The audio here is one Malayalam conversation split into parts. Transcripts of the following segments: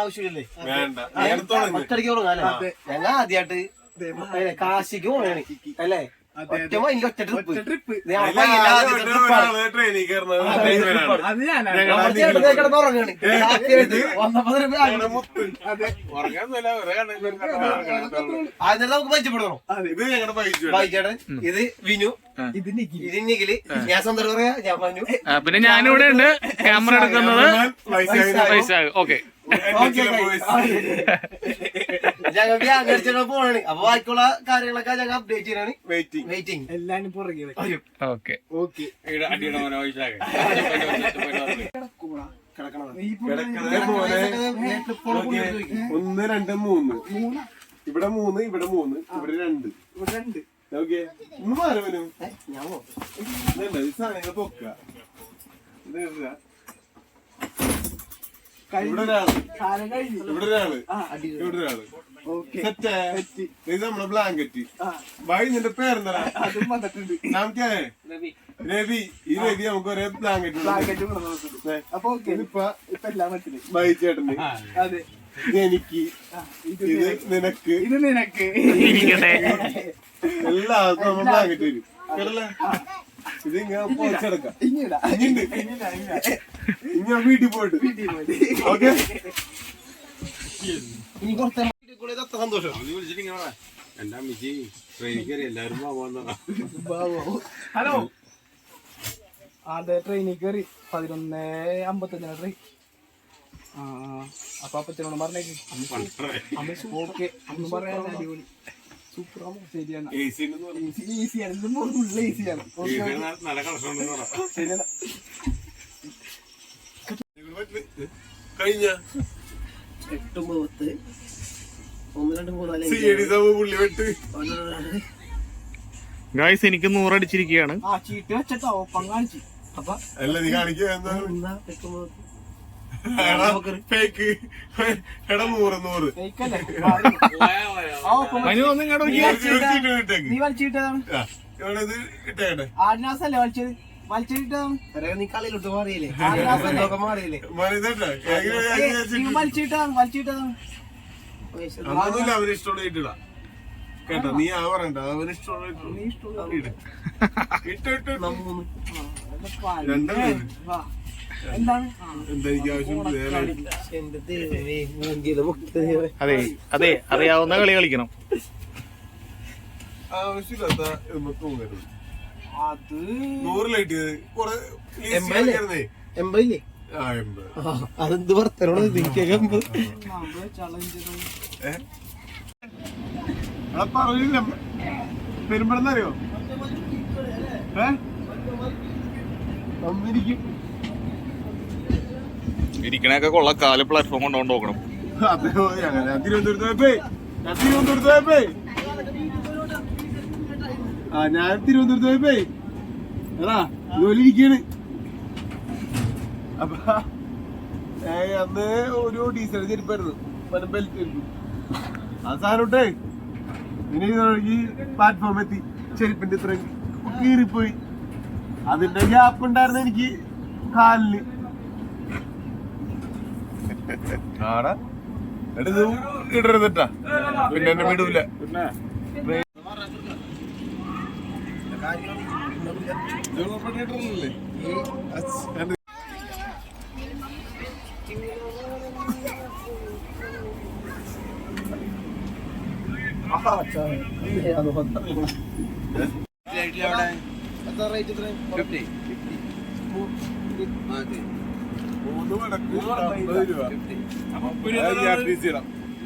ആവശ്യമില്ലേ ഞങ്ങൾ ആദ്യമായിട്ട് കാശിക്ക് പോണേ അല്ലേ ഒറ്റ മൈൻഡ് ഒറ്റ ട്രിപ്പ് നമുക്ക് പരിചയപ്പെടണം. ഇത് വിനു, ഇത് നിഖില്, ഞാൻ സന്തോഷം പറയാ, ഞാൻ പറഞ്ഞു. പിന്നെ ഞാനിവിടെ ഉണ്ട് ക്യാമറ എടുക്കുന്നത്. ഓക്കെ ഞങ്ങൾക്ക് അങ്ങടിച്ചാൽ പോണാണ്. അപ്പൊ ബാക്കിയുള്ള കാര്യങ്ങളൊക്കെ ഞങ്ങൾ അപ്ഡേറ്റ് ചെയ്യാനാണ് വെയിറ്റിംഗ്. എല്ലാരും പുറകെ. ഓക്കെ ഓക്കെ 1 2 3 ഇവിടെ 3 ഇവിടെ 3 ഇവിടെ 2 ഓക്കെ. ഒന്ന് മാറുവനും സാധനങ്ങൾ പൊക്ക. ഇവിടെ ഒരാള് നമ്മളെ ബ്ലാങ്കറ്റ് ഭായി. നിന്റെ പേരെന്താ? നമുക്ക് രവി. ഈ രവി നമുക്ക് ഒരേ ബ്ലാങ്കറ്റ് ഭായി ചേട്ടന്, എനിക്ക്, ഇത് നിനക്ക്, എല്ലാവർക്കും നമ്മൾ ബ്ലാങ്കറ്റ് വരും കേട്ടല്ലേ. ഇത് ഇങ്ങനെ പൊളിച്ചെടുക്കാം. ഇനി വീട്ടിൽ പോയിട്ട് ഓക്കെ. സന്തോഷം. എന്റെ അമ്മച്ചി ട്രെയിനിൽ കയറി എല്ലാരും ഹലോ. അതെ, ട്രെയിനിൽ കയറി 11:55 ട്രെയിൻ. അപ്പൊ അപ്പച്ചനോട് പറഞ്ഞേക്ക്. ഓക്കെ ഒന്നും പറയാൻ അടിപൊളി സൂപ്പറാണ്. ശരിയാണ്, ഈസിയാണ്, ഫുൾ ഈസിയാണ്. ശരിയാണ്. കഴിഞ്ഞ 8 9 1 2 3 ഗായ്സ് എനിക്ക് 100 അടിച്ചിരിക്കുകയാണ്. ചീട്ട് വെച്ചിട്ടോ ഒപ്പം കാണിച്ചു. അപ്പൊ അല്ല നീ കാണിക്കുക നീ വലിച്ചിട്ടതാണ്. ആദിനാസല്ലേ വലിച്ചത്? വലിച്ചിട്ടതാണ്. നീ കളിയിലോട്ട് മാറിയില്ലേ? മാറിയില്ലേ? വലിച്ചിട്ടതാണ്. അതൊന്നുമില്ല, അവന് ഇഷ്ടമുള്ള ഇട്ടില്ല കേട്ടോ. നീ ആ പറയണ്ട, അവന് ഇഷ്ടമുള്ള എന്താണ് എന്താ എനിക്ക് ആവശ്യമില്ല. അതെ അതെ, അറിയാവുന്ന കളി കളിക്കണം. ആവശ്യമില്ലാത്ത തോന്നരുത്. അത് 100 ലൈറ്റ് കുറെ എൺപതില്ലേ? അതെന്ത് വർത്തനോട് പറഞ്ഞില്ല. പെരുമ്പടന്നറിയോ? ഇരിക്കണൊക്കെ കൊള്ള കാല് പ്ലാറ്റ്ഫോം കൊണ്ടുകൊണ്ട് നോക്കണം. ഞാൻ തിരുവനന്തപുരത്ത് പോയപ്പോ എടാ ജോലി ഇരിക്കാണ്. അപ്പൊ അന്ന് ഒരു ഡീസൽ ചെരുപ്പായിരുന്നു, ബെൽറ്റ് ചെരുപ്പ്. ആ സാധനോട്ടേ ഇനി ഈ പ്ലാറ്റ്ഫോം എത്തി, ചെരുപ്പിന്റെ ഇത്ര കീറിപ്പോയി. അതിന്റെ ഗ്യാപ്പ് ഉണ്ടായിരുന്നു എനിക്ക് കാലിന്. ആടാ ഇത് ഇടരുതട്ടാ, പിന്നെ എന്നെ വിടൂല.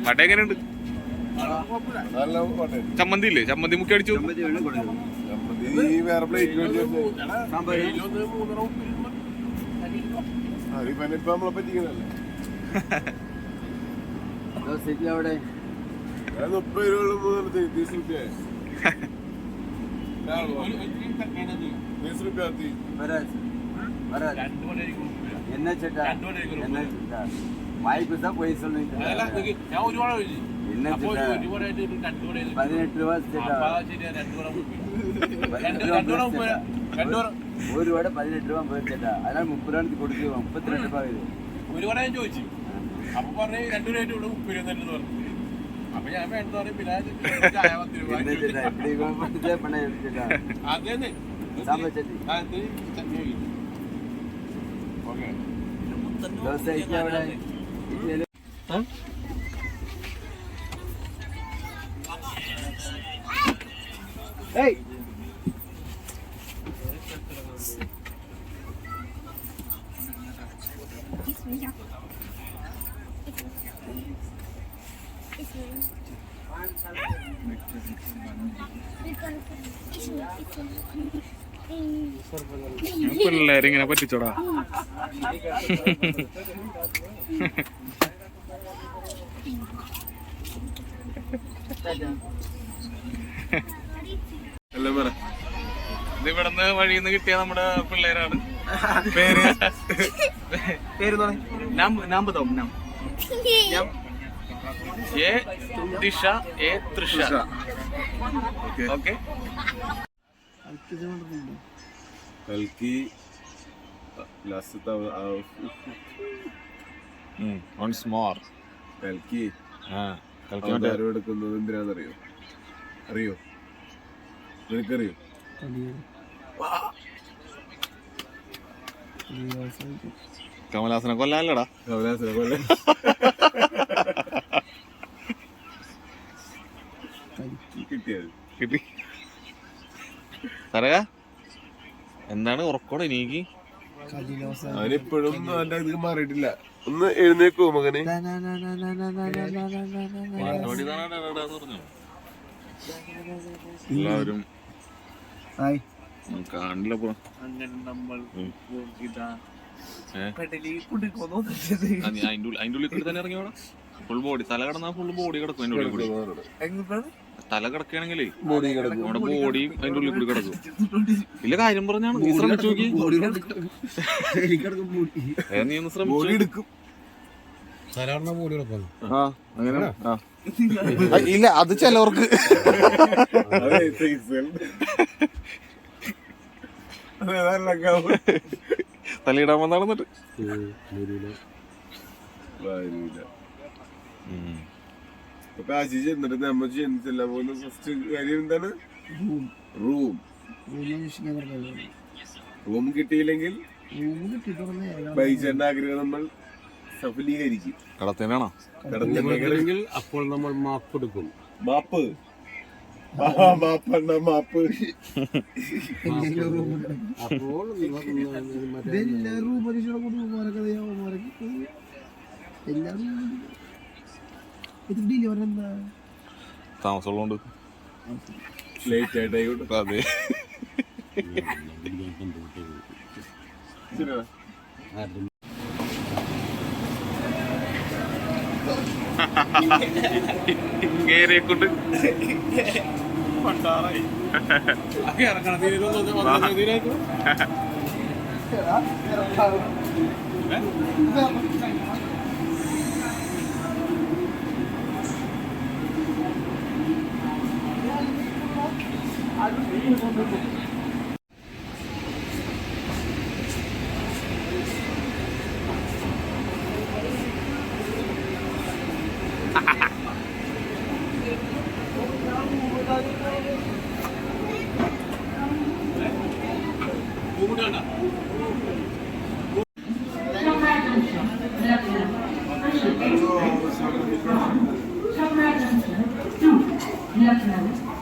മട്ട എങ്ങനെയുണ്ട്? ചമ്മന്തി ഇല്ലേ? ചമ്മന്തി മുക്കി അടിച്ചു. വേറെ പ്ലേറ്റ് ഇപ്പൊ നമ്മളെ പറ്റിക്കുന്നല്ലേ. 30 രൂപ 30 രൂപ என்ன சேட்டா என்ன சேட்டா வாய்ப்பு தான் போய் சொல்லுங்க. என்ன சேட்டா 18 ரூபா சேட்டா. ஒரு வடை 18 ரூபா போய் சேட்டா. அதனால 30 ரூபாய்க்கு கொடுத்து 32 ரூபாய் இது. ഒരു വട ഞാൻ ചോദിച്ചു. അപ്പൊ പറഞ്ഞു 2 രൂപ ഇവിടെ 30 രൂപ തന്നെ പറഞ്ഞു. അപ്പൊ ഞാൻ വേണ്ട പറഞ്ഞു. പിന്നെ ചായ 10 രൂപ അതേന്ന് ചട്നി ഓക്കെ. ഏയ് പിള്ളേരിങ്ങനെ പറ്റിച്ചോടാ. എല്ലാം പറ. ഇത് ഇവിടുന്ന് വഴിന്ന് കിട്ടിയ നമ്മുടെ പിള്ളേരാണ്. പേര് നാം ബതാവും. നാം ए दिशा ए तृषा. ओके. കൽക്കി ലാസ്റ്റ് once more. കൽക്കി കൽക്കി അവതാരം എടുക്കുന്നത് എന്തിനാണെന്നറിയോ? അറിയോ? നിനക്കറിയോ? കമലഹാസനെ കൊല്ലാനല്ലടാ. കമലഹാസനെ കൊല്ലാൻ. കിട്ടിയത് കിട്ടി. തരക എന്താണ് ഉറക്കോടെ എനിക്ക്? അവനിപ്പോഴും അവന്റെ ഇത് മാറിയിട്ടില്ല. ഒന്ന് എഴുന്നേക്കോ മകനെ? എല്ലാവരും ഹായ് കാണില്ല. അതിന്റെ ഉള്ളിൽ കൂടി തന്നെ ഇറങ്ങിയോടാ. ഫുൾ ബോഡി തല കിടന്നാ ഫുൾ ബോഡി കിടക്കും അതിന്റെ ഉള്ളിൽ കൂടി. തല കിടക്കുകയാണെങ്കിലേ നമ്മുടെ ബോഡി അതിന്റെ ഉള്ളിൽ കൂടി കിടക്കും. ഇല്ല കാര്യം പറഞ്ഞാണ്. നീ ശ്രമിച്ചു നോക്കി. നീ ഒന്ന് ശ്രമിച്ചു. സാധാരണ ബോഡി കിടക്കും. അങ്ങനെ ഇല്ല അത് ചിലവർക്ക് തലയിടാൻ വന്നാണ്. എന്നിട്ട് എന്നിട്ട് നമ്മ ചെല്ലാൻ പോകുന്ന ഫസ്റ്റ് കാര്യം എന്താണ്? റൂം കിട്ടിയില്ലെങ്കിൽ ബൈജന്റെ ആഗ്രഹം നമ്മൾ സഫലീകരിക്കും. കടത്തേനാണോ? കടത്തില്ലെങ്കിൽ അപ്പോൾ നമ്മൾ മാപ്പ് എടുക്കും. മാപ്പ് മാപ്പ് അപ്പോൾ താമസമുള്ളതുകൊണ്ട് ലേറ്റ് ആയിട്ടായിക്കോട്ടെ. അതെ. കൊണ്ട്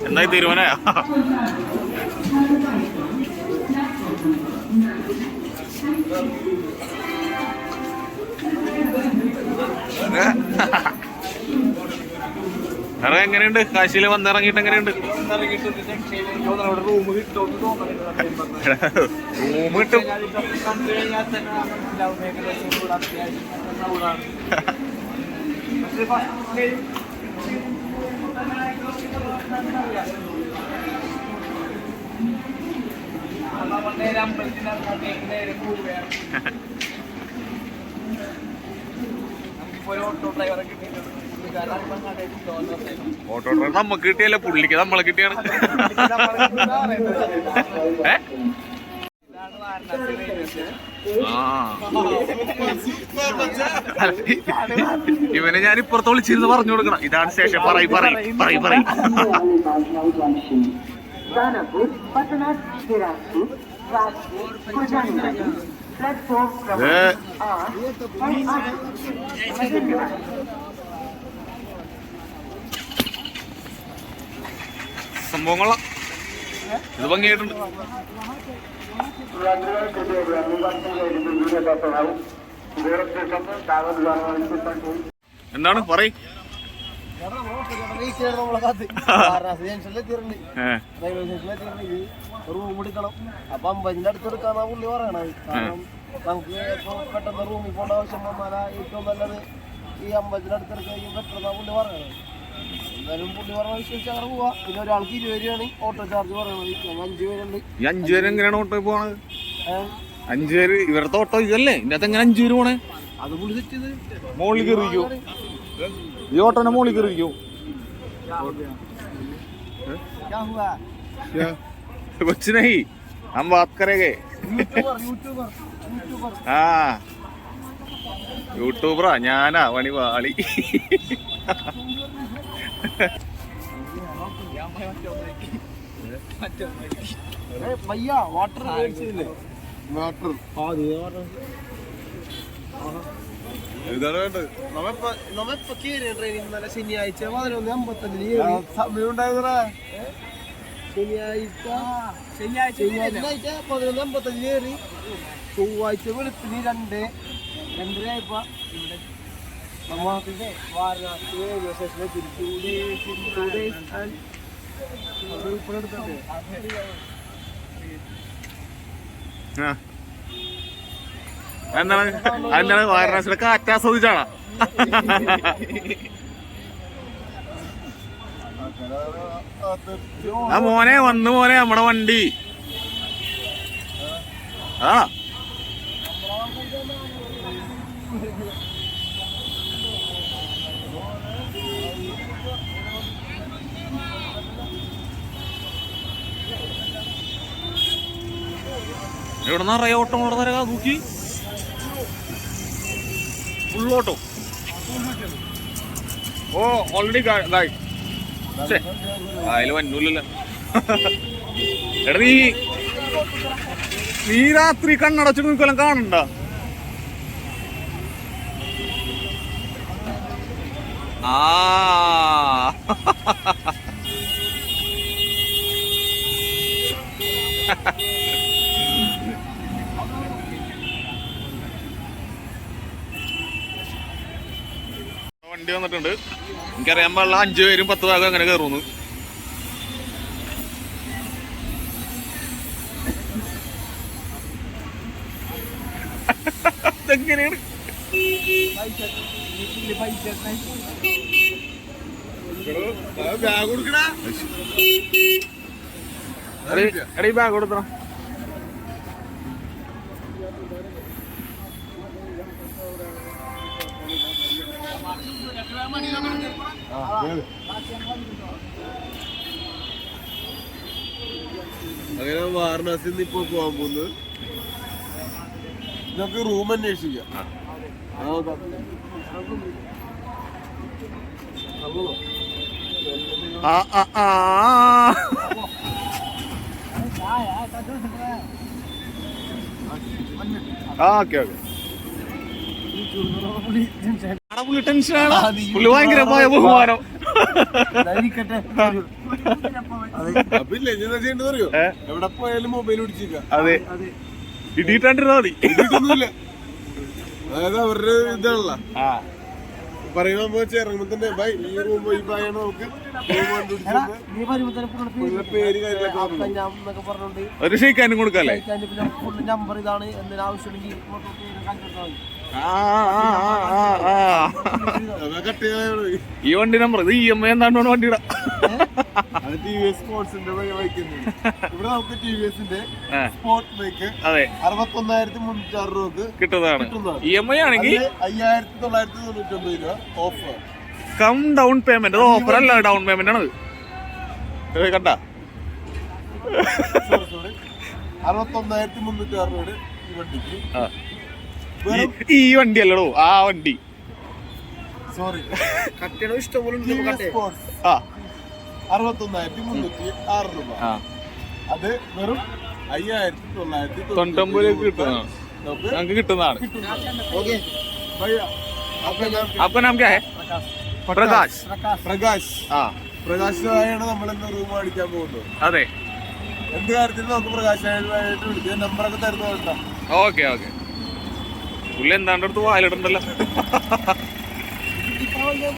എന്തായി തീരുമാനമായ? വേറെ എങ്ങനെയുണ്ട്? കാശിയില് വന്നിറങ്ങിയിട്ട് എങ്ങനെയുണ്ട്? റൂം കിട്ടും. ഓട്ടോ ഡ്രൈവർ നമുക്ക് കിട്ടിയല്ല, പുള്ളിക്ക് നമ്മളെ കിട്ടിയാണ്. ഇവനെ ഞാൻ ഇപ്പുറത്ത് വിളിച്ചിരുന്ന് പറഞ്ഞു കൊടുക്കണം. ഇതാണ് സ്റ്റേഷൻ. പറയും. സംഭവങ്ങള ഇത് ഭംഗിയായിട്ടുണ്ട്. എന്താണ് പറയ്. റൂം എടുക്കണം. അപ്പൊ 50 അടുത്ത് എടുക്കാന്നാ പുള്ളി പറയണത്. കാരണം നമുക്ക് ഇപ്പൊ പെട്ടെന്ന് റൂമിൽ പോകേണ്ട ആവശ്യം വന്നാലാ ഏറ്റവും നല്ലത് ഈ 50 അടുത്ത് എടുക്കുകയും പെട്ടെന്നാ പുള്ളി പറയണത്. എന്തായാലും പുള്ളി പറഞ്ഞ വിശ്വസിച്ച് അങ്ങനെ പോവാ. പിന്നെ ഒരാൾക്ക് 20 രൂപയാണ് ഓട്ടോ ചാർജ് പറയണത്. 5 പേരുണ്ട്. ഈ 5 പേര് എങ്ങനെയാണ് ഓട്ടോ പോണത്? 5 പേര് ഇവരുടെ ഓട്ടോ ഇതല്ലേ? ഇതിനകത്ത് എങ്ങനെ 5 പേര് പോണേ? അത് പുള്ളി സെറ്റ് ചെയ്ത് മോളിൽ കയറിക്കോ. ഈ ഓട്ടോനെ മോളിൽ കയറിക്കോ. कुछ नहीं, हम बात करेंगे. हाँ യൂട്യൂബറാ ഞാനാ വണിവാളി. भैया वाटर വാട്ടർ ഇതാണ് വേണ്ടത്. നമ്മിപ്പോ കേറിയ ട്രെയിനിൽ ഇന്നലെ ശനിയാഴ്ച 11:55 സമയം ഉണ്ടായതാ. ശനിയാഴ്ച 11:55 കയറി. ചൊവ്വാഴ്ച വെളുപ്പിന് 2:30 ആയപ്പോ ഇവിടെ നമ്മത്തിന്റെ വാരണാസി റെയിൽവേ സ്റ്റേഷനിൽ എന്താണ് വാരണാസിയുടെ കാറ്റ് ആസ്വദിച്ചാണോ? ആ മോനെ വന്നു മോനെ നമ്മടെ വണ്ടി. ആ എവിടെ നിറയെ ഓട്ടം കൂടെ തരാ നോക്കി. Full auto. ഓ ഓൾറെഡി അതില് വന്നൂല്ലല്ലോ. എടാ നീ രാത്രി കണ്ണടച്ചിട്ട് നിൽക്കൊല്ലം കാണണ്ട. ആ വണ്ടി വന്നിട്ടുണ്ട്. എനിക്കറിയാൻ പാടില്ല 5 പേരും 10 ഭാഗം അങ്ങനെ കയറുന്നു. എങ്ങനെയാണ് ബാഗ് കൊടുക്കണ എടീ ബാഗ് കൊടുത്തണം. അങ്ങനെ വാരണാസിൽ നിന്ന് ഇപ്പൊ പോവാൻ പോകുന്നത്. നമുക്ക് റൂം അന്വേഷിക്കാം. ഓക്കെ പുള്ളി ടെൻഷനാണ്. പുള്ളി ഭയങ്കര ബഹുമാനം. അപ്പില്ലേ എന്താ ചെയ്യേണ്ടത് അറിയോ? എവിടെ പോയാലും മൊബൈൽ പിടിച്ചിരിക്കാം. അതെ ഇടിയിട്ടാണ്ടിരുന്നാ മതി. ഇടിയിട്ടൊന്നുമില്ല. അതായത് അവരുടെ ഇതാണല്ല പറയുമ്പോ ഇറങ്ങുമ്പോ തന്നെ ബൈ ഈ റൂം ഈ ബായാണ് നമുക്ക് പേര് കാര്യങ്ങളൊക്കെ പറഞ്ഞോണ്ട് ഒരു ഷെയ്ക്കാനും കൊടുക്കല്ലേ. നമ്പർ ഇതാണ് എന്തിനാ ആവശ്യമുണ്ടെങ്കിൽ ഈ വണ്ടി നമ്പർ ഇത് EMI എന്താണ്ട് വണ്ടിയുടെ സ്പോർട്സിന്റെ ഇവിടെ നമുക്ക് TVSന്റെ സ്പോർട്ട് ബൈക്ക് അതെ 61,306 രൂപക്ക് കിട്ടുന്നതാണ്. EMI ആണെങ്കിൽ 5,999 രൂപ ഓഫർ. Cum down payment. അത് ഓഫർ അല്ല, ഡൗൺ പേയ്മെന്റ് ആണ്. കണ്ട 61,306 രൂപയുടെ ഈ വണ്ടിക്ക്. ആ. ഈ വണ്ടി അല്ലടോ, ആ വണ്ടി. സോറി, കട്ടയുടെ ഇഷ്ടംപോലെ ഉണ്ട് Kia കട്ടേ. Sports ആ 61,306 രൂപ. ആ അത് വെറും 5,999 രൂപ കിട്ടുന്നതാണ്, നമുക്ക് ഞങ്ങൾക്ക് കിട്ടുന്നതാണ്. ഓക്കെ ഭയ്യ, അപ്പൊ ഞാൻ അപ്പൊ നമുക്ക് പ്രകാശ്. പ്രകാശ് ആ പ്രകാശായാണ് നമ്മളിന്ന് റൂം അടിക്കാൻ പോകുന്നത്. അതെ, എന്ത് കാര്യത്തിനും നമുക്ക് പ്രകാശായിട്ട് വിളിക്കുക, നമ്പറൊക്കെ തരുന്നതുണ്ടോ? Okay okay. പുള്ളി എന്താണ്ട് അടുത്ത് വായിലിടണ്ടല്ലോ.